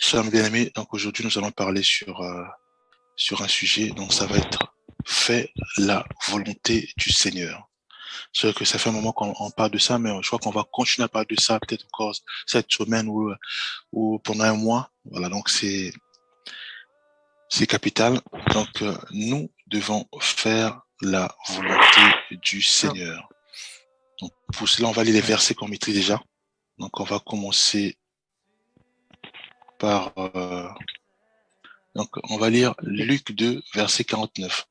Chers bien-aimés, donc aujourd'hui nous allons parler sur un sujet, donc ça va être fais la volonté du Seigneur. C'est vrai que ça fait un moment qu'on parle de ça, mais je crois qu'on va continuer à parler de ça peut-être encore cette semaine ou pendant un mois. Voilà, donc c'est capital. Donc nous devons faire la volonté du Seigneur. Donc pour cela, on va lire les versets qu'on maîtrise déjà. Donc on va commencer par donc on va lire Luc 2, verset 49.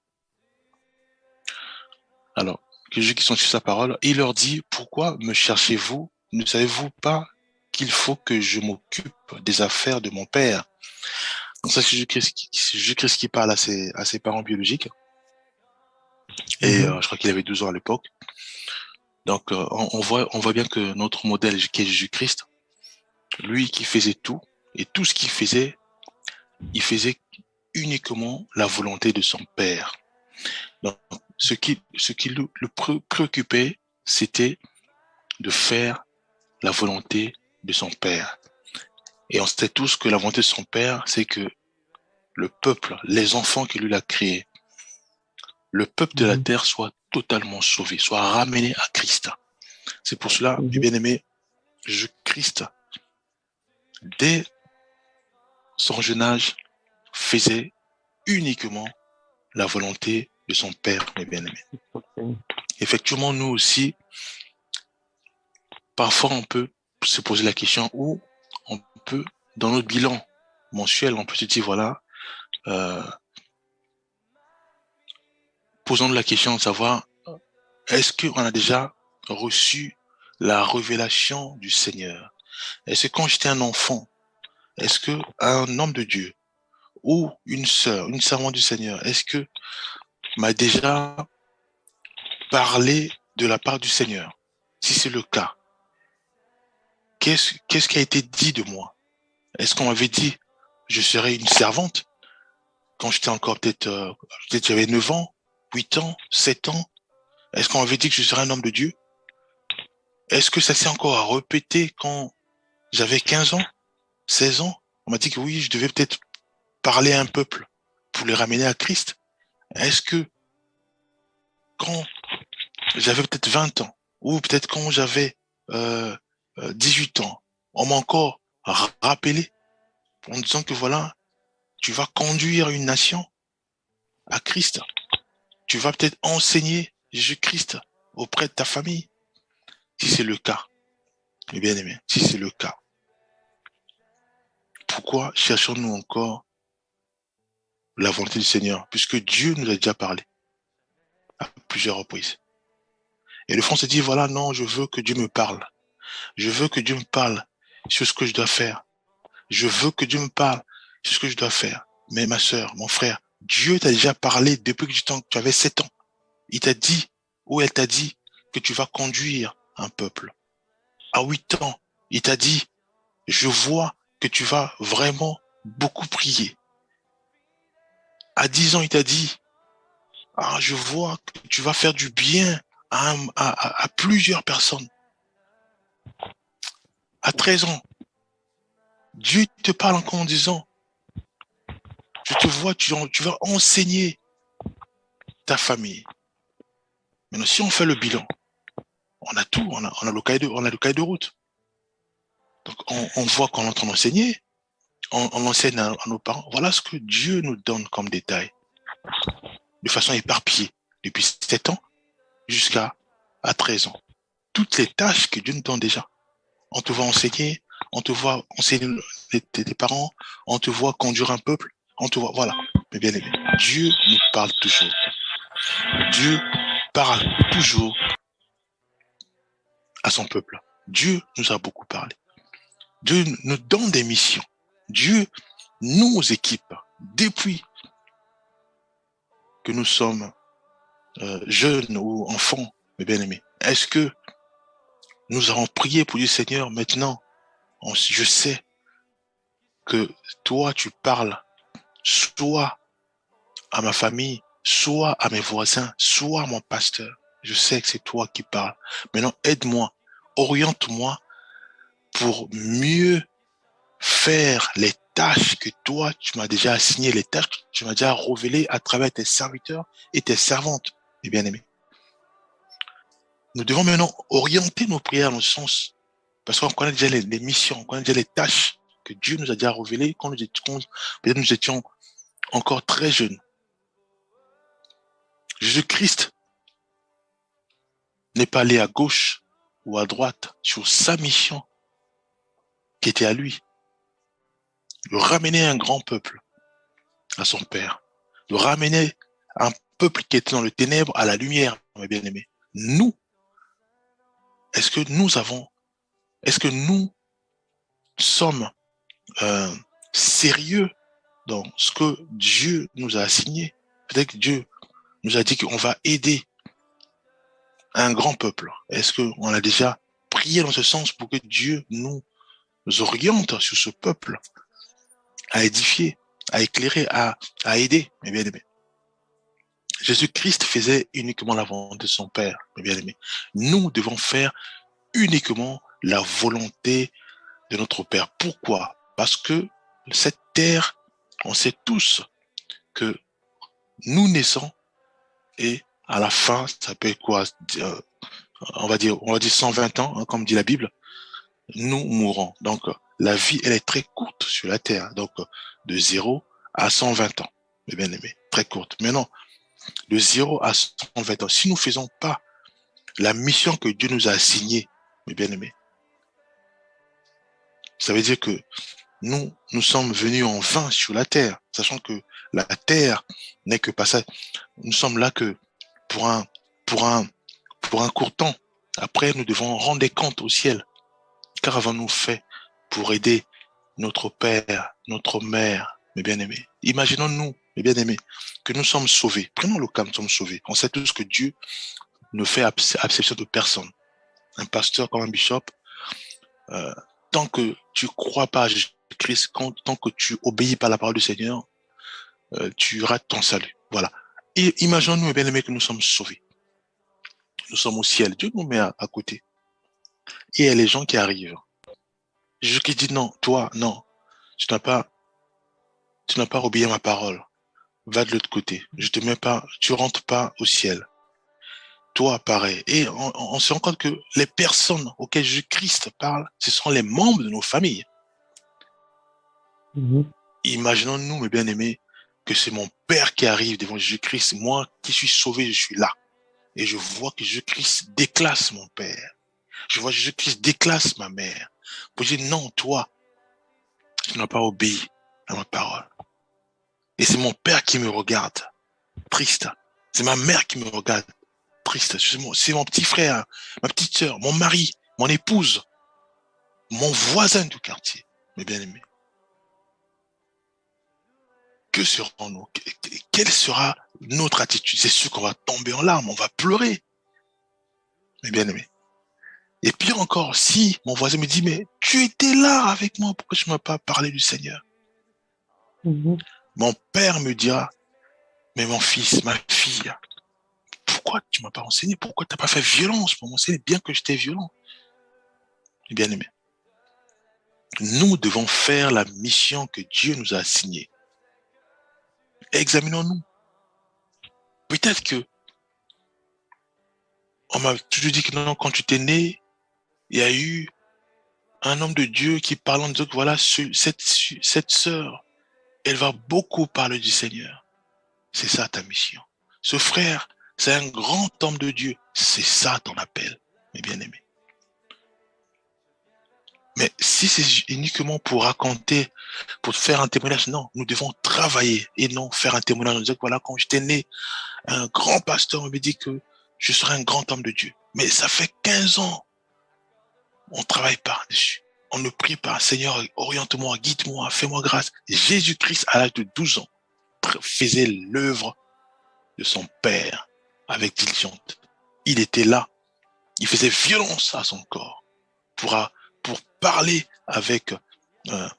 Alors, que Jésus qui sont sur sa parole, il leur dit, pourquoi me cherchez-vous? Ne savez-vous pas qu'il faut que je m'occupe des affaires de mon père? Donc ça, c'est Jésus-Christ qui parle à ses parents biologiques. Et je crois qu'il avait 12 ans à l'époque. Donc, on voit bien que notre modèle, qui est Jésus-Christ, lui qui faisait tout, et tout ce qu'il faisait, il faisait uniquement la volonté de son père. Donc, ce qui le préoccupait, c'était de faire la volonté de son père. Et on sait tous que la volonté de son père, c'est que le peuple, les enfants qu'il lui a créés, le peuple de la terre soit totalement sauvé, soit ramené à Christ. C'est pour cela, mes bien-aimés, Christ, dès son jeune âge, faisait uniquement la volonté de son père, mes bien-aimés. Effectivement, nous aussi, parfois on peut se poser la question où on peut, dans notre bilan mensuel, on peut se dire, voilà, posons-nous la question de savoir, est-ce qu'on a déjà reçu la révélation du Seigneur? Est-ce que quand j'étais un enfant, est-ce que un homme de Dieu ou une sœur, une servante du Seigneur, est-ce que m'a déjà parlé de la part du Seigneur? Si c'est le cas, qu'est-ce qui a été dit de moi? Est-ce qu'on m'avait dit je serais une servante quand j'étais encore peut-être j'avais 9 ans, 8 ans, 7 ans? Est-ce qu'on m'avait dit que je serais un homme de Dieu? Est-ce que ça s'est encore répété quand j'avais 15 ans, 16 ans? On m'a dit que oui, je devais peut-être parler à un peuple pour les ramener à Christ. Est-ce que quand j'avais peut-être 20 ans, ou peut-être quand j'avais 18 ans, on m'a encore rappelé en disant que voilà, tu vas conduire une nation à Christ. Tu vas peut-être enseigner Jésus-Christ auprès de ta famille. Si c'est le cas, mes bien-aimés, si c'est le cas, pourquoi cherchons-nous encore la volonté du Seigneur, puisque Dieu nous a déjà parlé à plusieurs reprises? Et le fond se dit, voilà, non, je veux que Dieu me parle. Je veux que Dieu me parle sur ce que je dois faire. Je veux que Dieu me parle sur ce que je dois faire. Mais ma sœur, mon frère, Dieu t'a déjà parlé depuis que tu avais 7 ans. Il t'a dit, ou elle t'a dit, que tu vas conduire un peuple. À 8 ans, il t'a dit, je vois que tu vas vraiment beaucoup prier. À 10 ans, il t'a dit, ah, je vois que tu vas faire du bien à plusieurs personnes. À 13 ans, Dieu te parle encore en disant, je te vois, tu vas enseigner ta famille. Maintenant, si on fait le bilan, on a tout, on a le cahier de route. Donc, on voit qu'on est en train d'enseigner, on enseigne à nos parents. Voilà ce que Dieu nous donne comme détail, de façon éparpillée, depuis 7 ans jusqu'à 13 ans. Toutes les tâches que Dieu nous donne déjà. On te voit enseigner, on te voit enseigner tes parents, on te voit conduire un peuple, on te voit, voilà. Mais bien aimé, Dieu nous parle toujours. Dieu parle toujours à son peuple. Dieu nous a beaucoup parlé. Dieu nous donne des missions. Dieu nous équipe depuis que nous sommes jeunes ou enfants, mes bien-aimés. Est-ce que nous avons prié pour dire, Seigneur, maintenant, je sais que toi, tu parles soit à ma famille, soit à mes voisins, soit à mon pasteur. Je sais que c'est toi qui parles. Maintenant, aide-moi, oriente-moi pour mieux faire les tâches que toi, tu m'as déjà assignées, les tâches que tu m'as déjà révélées à travers tes serviteurs et tes servantes, mes bien-aimés. Nous devons maintenant orienter nos prières dans ce sens, parce qu'on connaît déjà les missions, on connaît déjà les tâches que Dieu nous a déjà révélées quand peut-être nous étions encore très jeunes. Jésus-Christ n'est pas allé à gauche ou à droite sur sa mission qui était à lui, de ramener un grand peuple à son Père, de ramener un peuple qui était dans le ténèbre à la lumière, mes bien-aimés. Nous, est-ce que nous sommes sérieux dans ce que Dieu nous a assigné? Peut-être que Dieu nous a dit qu'on va aider un grand peuple. Est-ce qu'on a déjà prié dans ce sens pour que Dieu nous oriente sur ce peuple, à édifier, à éclairer, à aider, mes bien-aimés? Jésus-Christ faisait uniquement la volonté de son Père, mes bien-aimés. Nous devons faire uniquement la volonté de notre Père. Pourquoi? Parce que cette terre, on sait tous que nous naissons et à la fin, ça peut être quoi? On va dire 120 ans, hein, comme dit la Bible, nous mourrons. Donc, la vie, elle est très courte sur la terre. Donc, de 0 à 120 ans, mes bien-aimés, très courte. Maintenant, de 0 à 120 ans, si nous ne faisons pas la mission que Dieu nous a assignée, mes bien-aimés, ça veut dire que nous sommes venus en vain sur la terre, sachant que la terre n'est que passage. Nous sommes là que pour un court temps. Après, nous devons rendre des comptes au ciel. Qu'avons-nous fait pour aider notre père, notre mère, mes bien-aimés? Imaginons-nous, mes bien-aimés, que nous sommes sauvés. Prenons le cas, nous sommes sauvés. On sait tous que Dieu ne fait exception de personne. Un pasteur comme un bishop, tant que tu crois pas à Jésus-Christ, tant que tu obéis pas à la parole du Seigneur, tu rates ton salut. Voilà. Et imaginons-nous, mes bien-aimés, que nous sommes sauvés. Nous sommes au ciel. Dieu nous met à côté. Et il y a les gens qui arrivent. Jésus qui dit non, toi, non. Tu n'as pas obéi à ma parole. Va de l'autre côté. Je te mets pas, tu rentres pas au ciel. Toi, pareil. Et on se rend compte que les personnes auxquelles Jésus-Christ parle, ce sont les membres de nos familles. Imaginons-nous, mes bien-aimés, que c'est mon Père qui arrive devant Jésus-Christ. Moi qui suis sauvé, je suis là. Et je vois que Jésus-Christ déclasse mon Père. Je vois Jésus-Christ déclasse ma mère. Pour dire non, toi, tu n'as pas obéi à ma parole. Et c'est mon Père qui me regarde, triste. C'est ma mère qui me regarde, triste. C'est mon petit frère, ma petite sœur, mon mari, mon épouse, mon voisin du quartier, mes bien-aimés. Que serons-nous? Quelle sera notre attitude? C'est sûr qu'on va tomber en larmes, on va pleurer, mes bien-aimés. Et pire encore, si mon voisin me dit, mais tu étais là avec moi, pourquoi tu ne m'as pas parlé du Seigneur? Mon père me dira, mais mon fils, ma fille, pourquoi tu ne m'as pas enseigné? Pourquoi tu n'as pas fait violence pour m'enseigner, bien que j'étais violent? Bien aimé, nous devons faire la mission que Dieu nous a assignée. Examinons-nous. Peut-être que on m'a toujours dit que non, quand tu t'es né, il y a eu un homme de Dieu qui parle en disant que voilà, cette sœur, elle va beaucoup parler du Seigneur. C'est ça ta mission. Ce frère, c'est un grand homme de Dieu. C'est ça ton appel, mes bien-aimés. Mais si c'est uniquement pour raconter, pour faire un témoignage, non, nous devons travailler et non faire un témoignage. On dit que voilà, quand j'étais né, un grand pasteur me dit que je serai un grand homme de Dieu. Mais ça fait 15 ans, on ne travaille pas dessus. On ne prie pas, Seigneur, oriente-moi, guide-moi, fais-moi grâce. Jésus-Christ, à l'âge de 12 ans, faisait l'œuvre de son Père avec diligence. Il était là. Il faisait violence à son corps pour parler avec... à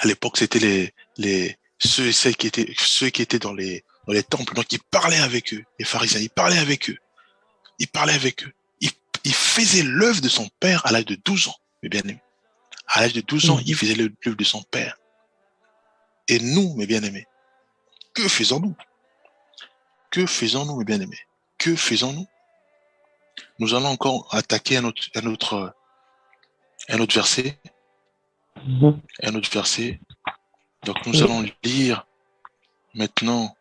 l'époque, c'était ceux et celles qui étaient dans les temples. Donc, il parlait avec eux, les pharisiens. Il parlait avec eux. Il faisait l'œuvre de son Père à l'âge de 12 ans, mes bien-aimés. À l'âge de 12 ans, il faisait l'œuvre de son Père. Et nous, mes bien-aimés, que faisons-nous? Que faisons-nous, mes bien-aimés? Que faisons-nous? Nous allons encore attaquer un autre verset. Mhm. Un autre verset. Donc, nous Oui. allons lire maintenant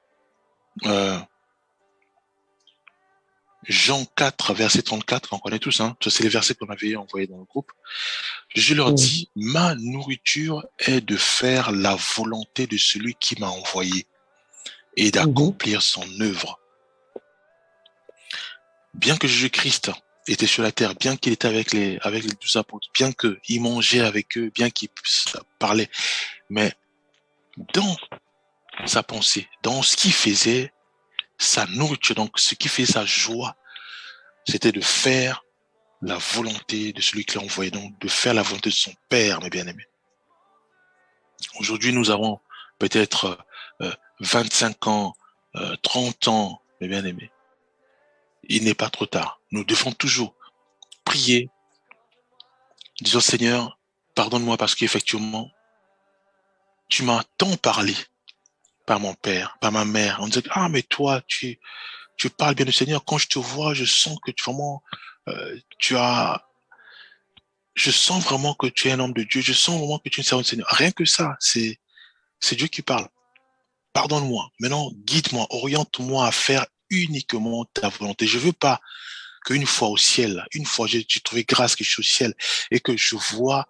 euh, Jean 4, verset 34. On connaît tous, hein. Ça, c'est les versets qu'on avait envoyés dans le groupe. Je leur Oui. dis, ma nourriture est de faire la volonté de celui qui m'a envoyé et Mhm. d'accomplir son œuvre. Bien que Jésus-Christ était sur la terre, bien qu'il était avec les 12 apôtres, bien qu'il mangeait avec eux, bien qu'il parlait, mais dans sa pensée, dans ce qu'il faisait, sa nourriture, donc ce qui fait sa joie, c'était de faire la volonté de celui qui l'a envoyé, donc de faire la volonté de son Père, mes bien-aimés. Aujourd'hui, nous avons peut-être 25 ans, 30 ans, mes bien-aimés. Il n'est pas trop tard. Nous devons toujours prier, disant Seigneur, pardonne-moi parce qu'effectivement, tu m'as tant parlé par mon père, par ma mère. On disait, ah, mais toi, tu parles bien du Seigneur. Quand je te vois, je sens que vraiment, tu as, je sens vraiment que tu es un homme de Dieu. Je sens vraiment que tu es une servante du Seigneur. Rien que ça, c'est Dieu qui parle. Pardonne-moi. Maintenant, guide-moi, oriente-moi à faire uniquement ta volonté. Je veux pas qu'une fois au ciel, une fois j'ai trouvé grâce que je suis au ciel et que je vois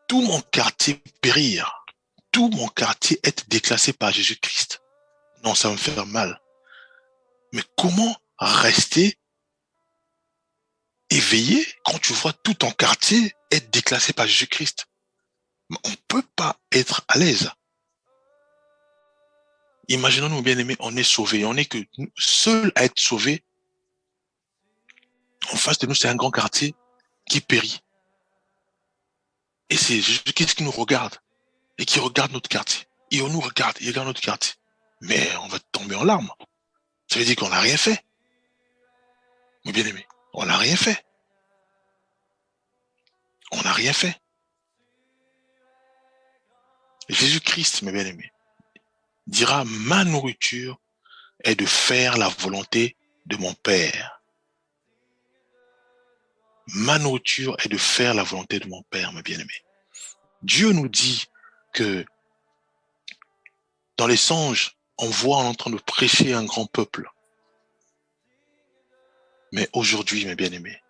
tout mon quartier périr, tout mon quartier être déclassé par Jésus-Christ. Non, ça va me faire mal. Mais comment rester éveillé quand tu vois tout ton quartier être déclassé par Jésus-Christ? On ne peut pas être à l'aise. Imaginons-nous, bien-aimés, on est sauvés, on n'est que seul à être sauvé. En face de nous, c'est un grand quartier qui périt. Et c'est Jésus-Christ qui nous regarde et qui regarde notre quartier. Et on nous regarde, il regarde notre quartier. Mais on va tomber en larmes. Ça veut dire qu'on n'a rien fait. Mais bien aimé, on n'a rien fait. On n'a rien fait. Jésus-Christ, mes bien-aimés, dira, ma nourriture est de faire la volonté de mon Père. Ma nourriture est de faire la volonté de mon Père, mes bien-aimés. Dieu nous dit que dans les songes, on voit en train de prêcher un grand peuple. Mais aujourd'hui, mes bien-aimés,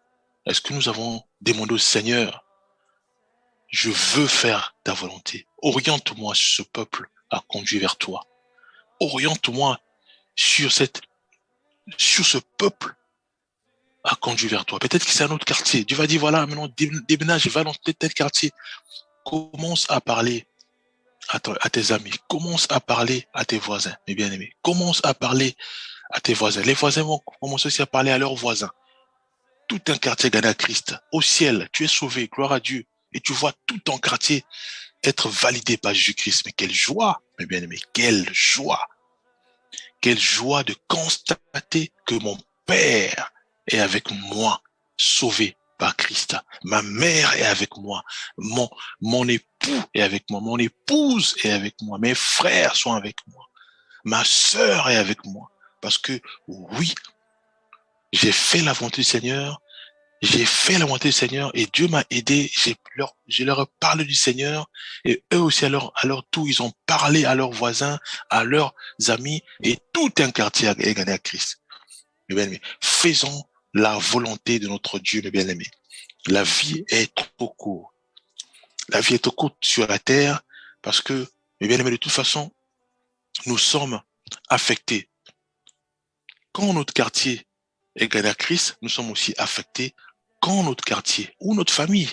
est-ce que nous avons demandé au Seigneur, je veux faire ta volonté. Oriente-moi sur ce peuple à conduire vers toi. Oriente-moi sur ce peuple à conduire vers toi. Peut-être que c'est un autre quartier. Dieu va dire, voilà, maintenant, déménage, va dans tel quartier. Commence à parler à tes amis. Commence à parler à tes voisins, mes bien-aimés. Commence à parler à tes voisins. Les voisins vont commencer aussi à parler à leurs voisins. Tout un quartier gagné à Christ. Au ciel, tu es sauvé, gloire à Dieu. Et tu vois tout ton quartier être validé par Jésus-Christ. Mais quelle joie, mes bien-aimés, quelle joie. Quelle joie de constater que mon Père est avec moi, sauvé par Christ. Ma mère est avec moi. Mon époux est avec moi. Mon épouse est avec moi. Mes frères sont avec moi. Ma sœur est avec moi. Parce que oui, j'ai fait la volonté du Seigneur. J'ai fait la volonté du Seigneur et Dieu m'a aidé. Je leur ai parlé du Seigneur et eux aussi à leur tour, ils ont parlé à leurs voisins, à leurs amis et tout un quartier est gagné à Christ. Mes bien-aimés, faisons la volonté de notre Dieu, mes bien-aimés. La vie est trop courte. La vie est trop courte sur la terre parce que, mes bien-aimés, de toute façon, nous sommes affectés. Quand notre quartier est gagné à Christ, nous sommes aussi affectés quand notre quartier ou notre famille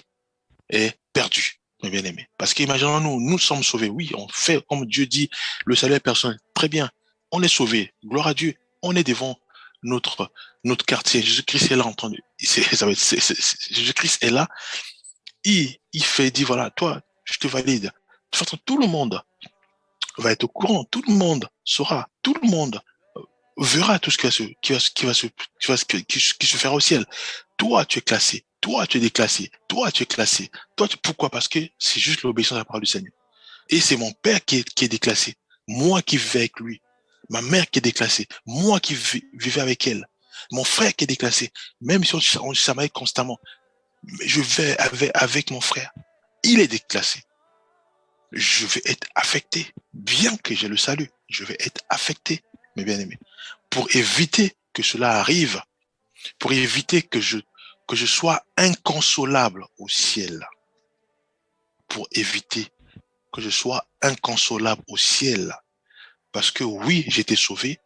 est perdu, mes bien-aimés. Parce qu'imaginons-nous, nous sommes sauvés. Oui, on fait comme Dieu dit, le salut est personnel. Très bien, on est sauvés. Gloire à Dieu. On est devant notre quartier. Jésus-Christ est là, entendu. Jésus-Christ est là. Il fait, dit, voilà, toi, je te valide. De toute façon, tout le monde va être au courant. Tout le monde saura. Tout le monde verra tout ce qui se fera au ciel. Toi, tu es classé. Toi, tu es déclassé. Toi, tu es classé. Pourquoi? Parce que c'est juste l'obéissance à la parole du Seigneur. Et c'est mon père qui est déclassé. Moi qui vivais avec lui. Ma mère qui est déclassée. Moi qui vivais avec elle. Mon frère qui est déclassé. Même si on se chamaille constamment. Mais je vais avec mon frère. Il est déclassé. Je vais être affecté. Bien que j'ai le salut, je vais être affecté, mes bien-aimés. Pour éviter que cela arrive, pour éviter que je sois inconsolable au ciel. Pour éviter que je sois inconsolable au ciel. Parce que oui, j'étais sauvé,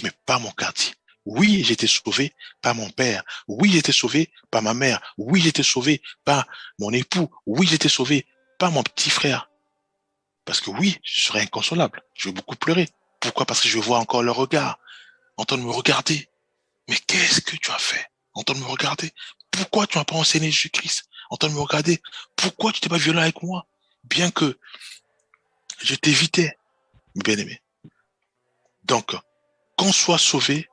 mais pas mon quartier. Oui, j'étais sauvé par mon père. Oui, j'étais sauvé par ma mère. Oui, j'étais sauvé par mon époux. Oui, j'étais sauvé par mon petit frère. Parce que oui, je serais inconsolable. Je vais beaucoup pleurer. Pourquoi? Parce que je vois encore leur regard, entendre me regarder. Mais qu'est-ce que tu as fait? Entendre me regarder. Pourquoi tu n'as pas enseigné Jésus-Christ? Entendre me regarder. Pourquoi tu n'étais pas violent avec moi? Bien que je t'évitais, bien aimé. Donc, qu'on soit sauvé,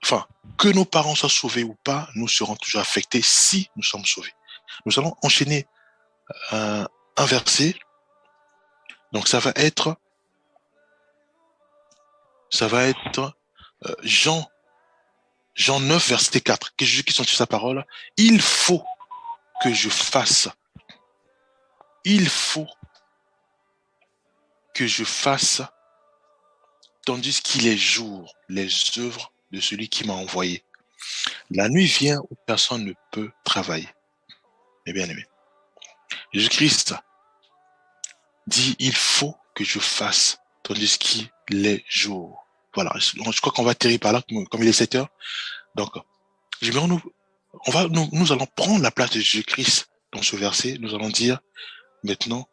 enfin, que nos parents soient sauvés ou pas, nous serons toujours affectés si nous sommes sauvés. Nous allons enchaîner un verset. Donc, ça va être Jean 9, verset 4. Que Jésus qui sont sur sa parole. Il faut que je fasse. Il faut que je fasse, tandis qu'il est jour, les œuvres de celui qui m'a envoyé. La nuit vient où personne ne peut travailler. Mes bien-aimés. Jésus-Christ dit, il faut que je fasse, tandis qu'il est jour. Voilà, je crois qu'on va atterrir par là, comme il est 7 heures. Donc, nous allons prendre la place de Jésus-Christ dans ce verset. Nous allons dire, maintenant,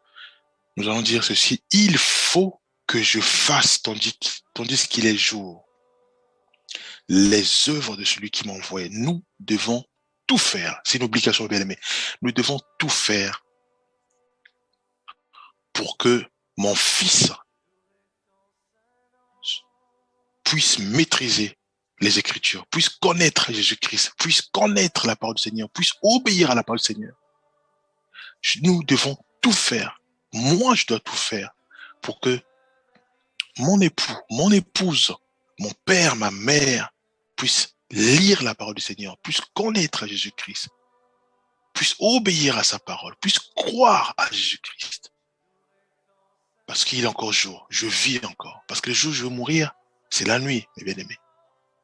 nous allons dire ceci, il faut que je fasse, tandis qu'il est jour, les œuvres de celui qui m'a envoyé. Nous devons tout faire. C'est une obligation, bien aimé. Nous devons tout faire pour que mon fils puisse maîtriser les Écritures, puisse connaître Jésus-Christ, puisse connaître la parole du Seigneur, puisse obéir à la parole du Seigneur. Nous devons tout faire. Moi, je dois tout faire pour que mon époux, mon épouse, mon père, ma mère puissent lire la parole du Seigneur, puissent connaître Jésus-Christ, puissent obéir à sa parole, puissent croire à Jésus-Christ. Parce qu'il est encore jour, je vis encore. Parce que le jour où je veux mourir, c'est la nuit, mes bien-aimés.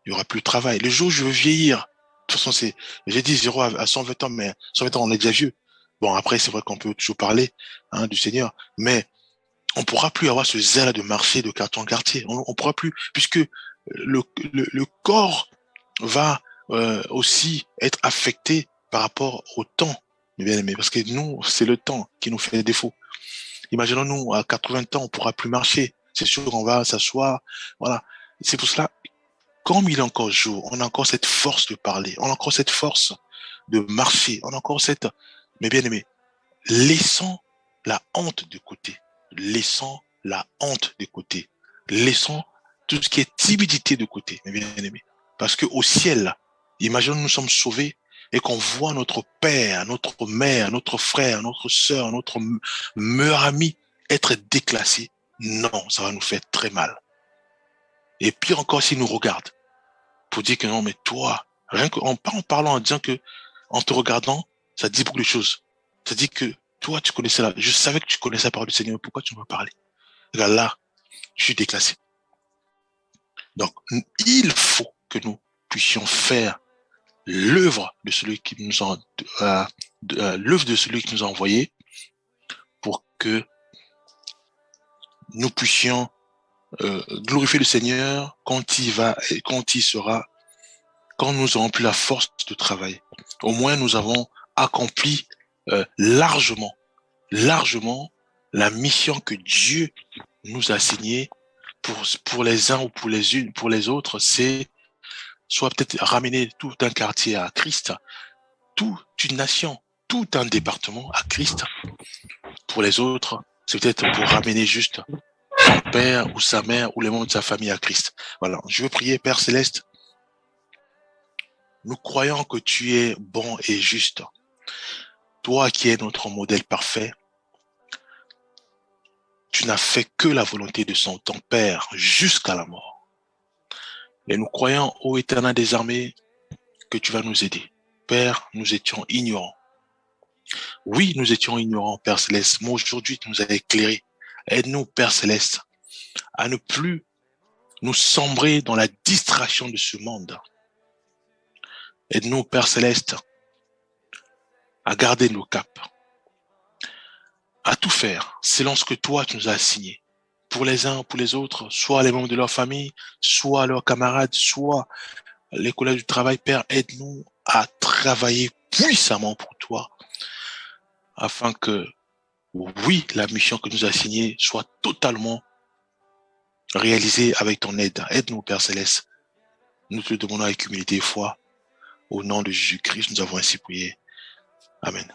Il n'y aura plus de travail. Le jour où je veux vieillir, de toute façon, j'ai dit 0 à 120 ans, mais 120 ans, on est déjà vieux. Bon, après, c'est vrai qu'on peut toujours parler du Seigneur, mais on pourra plus avoir ce zèle de marcher de quartier en quartier. On pourra plus, puisque le corps va aussi être affecté par rapport au temps, mes bien-aimés, parce que nous, c'est le temps qui nous fait défaut. Imaginons-nous, à 80 ans, on pourra plus marcher. C'est sûr qu'on va s'asseoir. Voilà. C'est pour cela, comme il est encore jour, on a encore cette force de parler, on a encore cette force de marcher, on a encore cette, mes bien-aimés, laissons la honte de côté. Laissons la honte de côté. Laissons tout ce qui est timidité de côté, mes bien-aimés. Parce que au ciel, imaginons nous sommes sauvés et qu'on voit notre père, notre mère, notre frère, notre sœur, notre meilleur ami être déclassé. Non, ça va nous faire très mal. Et pire encore s'ils nous regardent pour dire que non, mais toi, rien qu'en parlant, en disant que en te regardant, ça dit beaucoup de choses. Ça dit que toi, tu connaissais je savais que tu connaissais la parole du Seigneur, pourquoi tu ne m'as pas parlé? Regarde là, je suis déclassé. Donc, il faut que nous puissions faire l'œuvre de celui qui nous a, l'œuvre de celui qui nous a envoyé pour que nous puissions glorifier le Seigneur quand il va et quand il sera, quand nous aurons plus la force de travailler. Au moins, nous avons accompli largement la mission que Dieu nous a assignée pour les uns ou pour les autres, c'est soit peut-être ramener tout un quartier à Christ, toute une nation, tout un département à Christ. Pour les autres, c'est peut-être pour ramener juste son père ou sa mère ou les membres de sa famille à Christ. Voilà. Je veux prier, Père Céleste. Nous croyons que tu es bon et juste. Toi qui es notre modèle parfait, tu n'as fait que la volonté de ton Père jusqu'à la mort. Et nous croyons, ô Éternel des armées, que tu vas nous aider. Père, nous étions ignorants. Oui, nous étions ignorants, Père Céleste, mais aujourd'hui, tu nous as éclairés. Aide-nous, Père Céleste, à ne plus nous sombrer dans la distraction de ce monde. Aide-nous, Père Céleste, à garder nos caps, à tout faire selon ce que toi, tu nous as assigné. Pour les uns, pour les autres, soit les membres de leur famille, soit leurs camarades, soit les collègues du travail. Père, aide-nous à travailler puissamment pour toi, afin que, oui, la mission que nous as assignée soit totalement réalisée avec ton aide. Aide-nous, Père Céleste. Nous te le demandons avec humilité et foi. Au nom de Jésus-Christ, nous avons ainsi prié. Amen.